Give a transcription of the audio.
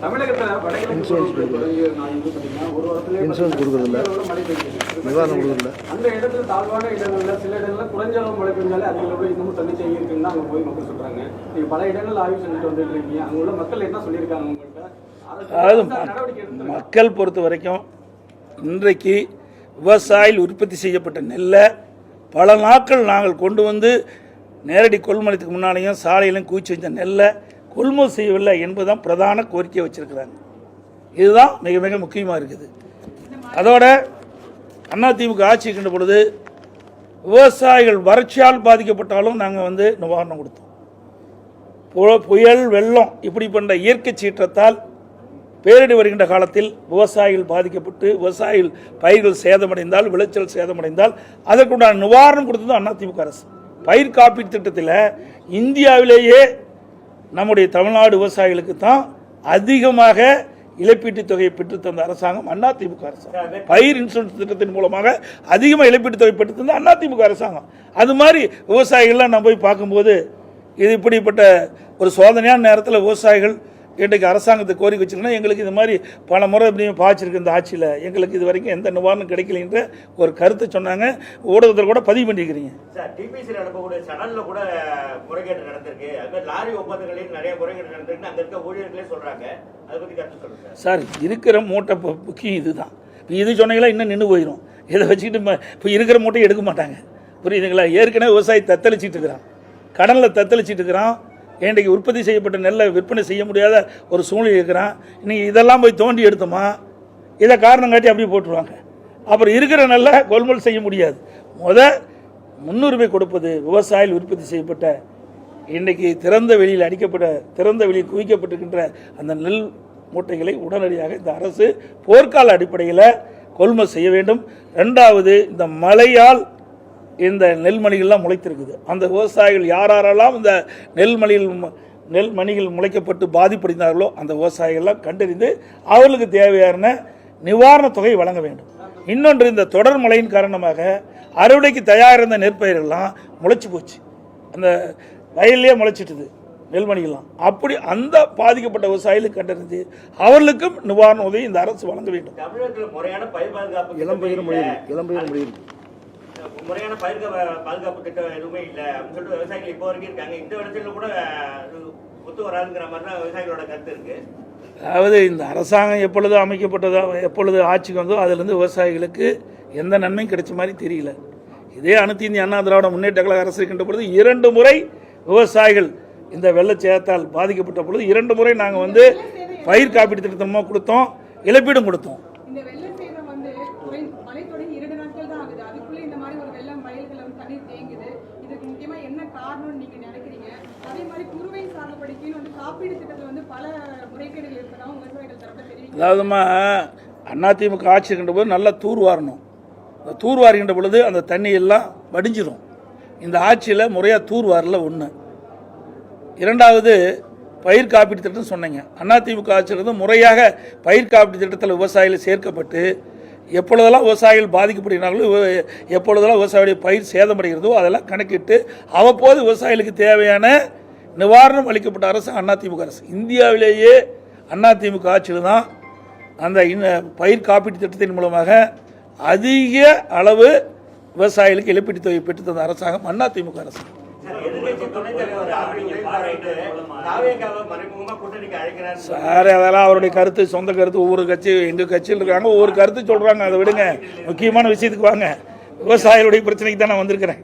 Insurance கொடுக்குறதில்ல, நிவாரணம் கொடுக்குறதில்ல. அந்த இடத்துல தாழ்வான இடங்கள்ல சில இடங்கள்ல குறைஞ்ச அளவு மழை பெஞ்சாலே அதிக அளவு இன்னமும் தண்ணி தேங்கி இருக்குன்னு அங்கே போய் மக்கள் சொல்றாங்க. நீங்க பல இடங்கள் ஆய்வு செஞ்சுட்டு வந்துட்டு இருக்கீங்க, அங்க உள்ள மக்கள் என்ன சொல்லியிருக்காங்க உங்கள்கிட்ட? அதாவது மக்கள் பொறுத்த வரைக்கும் இன்றைக்கு விவசாயிகள் உற்பத்தி செய்யப்பட்ட நெல்லை பல நாட்கள் நாங்கள் கொண்டு வந்து நேரடி கொள்முதலுக்கு முன்னாலேயும் சாலையிலும் குவிச்சு வச்ச நெல்லை கொள்முதல் செய்யவில்லை என்பதுதான் பிரதான கோரிக்கையை வச்சிருக்கிறாங்க. இதுதான் மிக மிக முக்கியமாக இருக்குது. அதோட அதிமுக ஆட்சி இருக்கின்ற பொழுது விவசாயிகள் வறட்சியால் பாதிக்கப்பட்டாலும் நாங்கள் நிவாரணம் கொடுத்தோம். புயல் வெள்ளம் இப்படி பண்ண இயற்கை சீற்றத்தால் பேரிடி வருகின்ற காலத்தில் விவசாயிகள் பாதிக்கப்பட்டு விவசாயிகள் பயிர்கள் சேதமடைந்தால், விளைச்சல் சேதமடைந்தால் அதற்குண்டான நிவாரணம் கொடுத்தது அதிமுக அரசு. பயிர் காப்பீட்டு திட்டத்தில் இந்தியாவிலேயே நம்முடைய தமிழ்நாடு விவசாயிகளுக்கு தான் அதிகமாக இழப்பீட்டுத் தொகையை பெற்றுத்தந்த அரசாங்கம் அதிமுக அரசாங்கம். பயிர் இன்சூரன்ஸ் திட்டத்தின் மூலமாக அதிகமாக இழப்பீட்டுத் தொகை பெற்றுத்தந்த அதிமுக அரசாங்கம். அது மாதிரி விவசாயிகள்லாம் நம்ம போய் பார்க்கும்போது இது இப்படிப்பட்ட ஒரு சோதனையான நேரத்தில் விவசாயிகள் இன்றைக்கு அரசாங்கத்தை கோரிக்கை வச்சிருக்கோன்னா எங்களுக்கு இது மாதிரி பல முறை இப்படியும் பாய்ச்சிருக்கு இந்த ஆட்சியில், எங்களுக்கு இது வரைக்கும் எந்த நிவாரணம் கிடைக்கலன்ற ஒரு கருத்தை சொன்னாங்க. ஊடகத்தில் கூட பதிவு பண்ணிக்கிறீங்க. சார், டிபிசியில் நடக்கக்கூடிய சடலில் கூட முறைகேடு நடந்திருக்கு. அதுமாதிரி லாரி ஒப்பந்தங்களில் நிறைய முறைகேடு நடந்திருக்கு அங்கே இருக்க ஊழியர்களே சொல்கிறாங்க. அதை பற்றி கருத்து சொல்லுங்கள் சார். இருக்கிற மூட்டை முக்கியம் இதுதான். இப்போ இது சொன்னீங்களா இன்னும் நின்று போயிடும். இதை வச்சுக்கிட்டு இப்போ இருக்கிற மூட்டையை எடுக்க மாட்டாங்க. புரியுதுங்களா? ஏற்கனவே விவசாயி தத்தளிச்சிட்டு இருக்கிறான், கடனில் தத்தளிச்சிட்டு இருக்கிறான். இன்றைக்கு உற்பத்தி செய்யப்பட்ட நெல்லை விற்பனை செய்ய முடியாத ஒரு சூழ்நிலை இருக்கிறான். நீங்கள் இதெல்லாம் போய் தோண்டி எடுத்தோமா இதை காரணம் காட்டி அப்படியே போட்டுருவாங்க. அப்புறம் இருக்கிற நெல்லை கொள்முதல் செய்ய முடியாது. முன்னுரிமை கொடுப்பது விவசாயிகள் உற்பத்தி செய்யப்பட்ட இன்றைக்கு திறந்த வெளியில் அடிக்கப்பட்ட திறந்த வெளியில் குவிக்கப்பட்டிருக்கின்ற அந்த நெல் மூட்டைகளை உடனடியாக இந்த அரசு போர்க்கால அடிப்படையில் கொள்முதல் செய்ய வேண்டும். ரெண்டாவது, இந்த மழையால் இந்த நெல்மணிகள்லாம் முளைத்திருக்குது. அந்த விவசாயிகள் யாரெல்லாம் இந்த நெல்மணிகள் முளைக்கப்பட்டு பாதிப்படைந்தார்களோ அந்த விவசாயிகள்லாம் கண்டறிந்து அவர்களுக்கு தேவையான நிவாரணத் தொகை வழங்க வேண்டும். இன்னொன்று, இந்த தொடர் மழையின் காரணமாக அறுவடைக்கு தயாரிருந்த நெற்பயிரெல்லாம் முளைச்சி போச்சு, அந்த வயல்லையே முளைச்சிட்டுது நெல்மணிகள்லாம். அப்படி அந்த பாதிக்கப்பட்ட விவசாயிகளுக்கு கண்டறிந்து அவர்களுக்கும் நிவாரண உதவி இந்த அரசு வழங்க வேண்டும். தமிழகத்தில் முறையான பயிர் பாதுகாப்பு முறையான பயிர் பாதுகாப்பு திட்டம் எதுவுமே இல்லை அப்படின்னு சொல்லிட்டு விவசாயிகள் இப்போ வரைக்கும் இருக்காங்க. இந்த இடத்துல கூட ஒத்து வராதுங்கிற மாதிரி தான் விவசாயிகளோட கருத்து இருக்கு. அதாவது இந்த அரசாங்கம் எப்பொழுது அமைக்கப்பட்டதோ, எப்பொழுது ஆட்சிக்கு வந்தோ அதிலிருந்து விவசாயிகளுக்கு எந்த நன்மையும் கிடைச்ச மாதிரி தெரியல. இதே அனைத்து இந்திய அண்ணா திராவிட முன்னேற்ற கழக அரசு இருக்கின்ற பொழுது 2 முறை விவசாயிகள் இந்த வெள்ளச்சேதத்தால் பாதிக்கப்பட்ட பொழுது 2 முறை நாங்கள் பயிர் காப்பீட்டு திட்டமாக கொடுத்தோம், இழப்பீடும் கொடுத்தோம். அதாவதுமா அதிமுக ஆட்சி இருக்கின்ற போது நல்லா தூர்வாரணும். அந்த தூர்வாருகின்ற பொழுது அந்த தண்ணி எல்லாம் வடிஞ்சிடும். இந்த ஆட்சியில் முறையாக தூர்வாரில் ஒன்று. இரண்டாவது, பயிர் காப்பீட்டு திட்டம் சொன்னீங்க. அதிமுக ஆட்சியிலிருந்து முறையாக பயிர் காப்பீட்டு திட்டத்தில் விவசாயிகள் சேர்க்கப்பட்டு எப்பொழுதெல்லாம் விவசாயிகள் பாதிக்கப்படுகிறார்களோ, எப்பொழுதெல்லாம் விவசாயிகளுடைய பயிர் சேதமடைகிறதோ அதெல்லாம் கணக்கிட்டு அவ்வப்போது விவசாயிகளுக்கு தேவையான நிவாரணம் அளிக்கப்பட்ட அரசு அதிமுக அரசு. இந்தியாவிலேயே அதிமுக ஆட்சியில் தான் அந்த பயிர் காப்பீட்டு திட்டத்தின் மூலமாக அதிக அளவு விவசாயிகளுக்கு இழப்பீட்டுத் தொகை பெற்று தந்த அரசாங்கம் அதிமுக அரசு. சார், அதெல்லாம் அவருடைய கருத்து, சொந்த கருத்து. ஒவ்வொரு கட்சி, எங்கள் கட்சியில் இருக்காங்க, ஒவ்வொரு கருத்து சொல்கிறாங்க. அதை விடுங்க, முக்கியமான விஷயத்துக்கு வாங்க. விவசாயிகளுடைய பிரச்சனைக்கு தான் நான் வந்திருக்கிறேன்.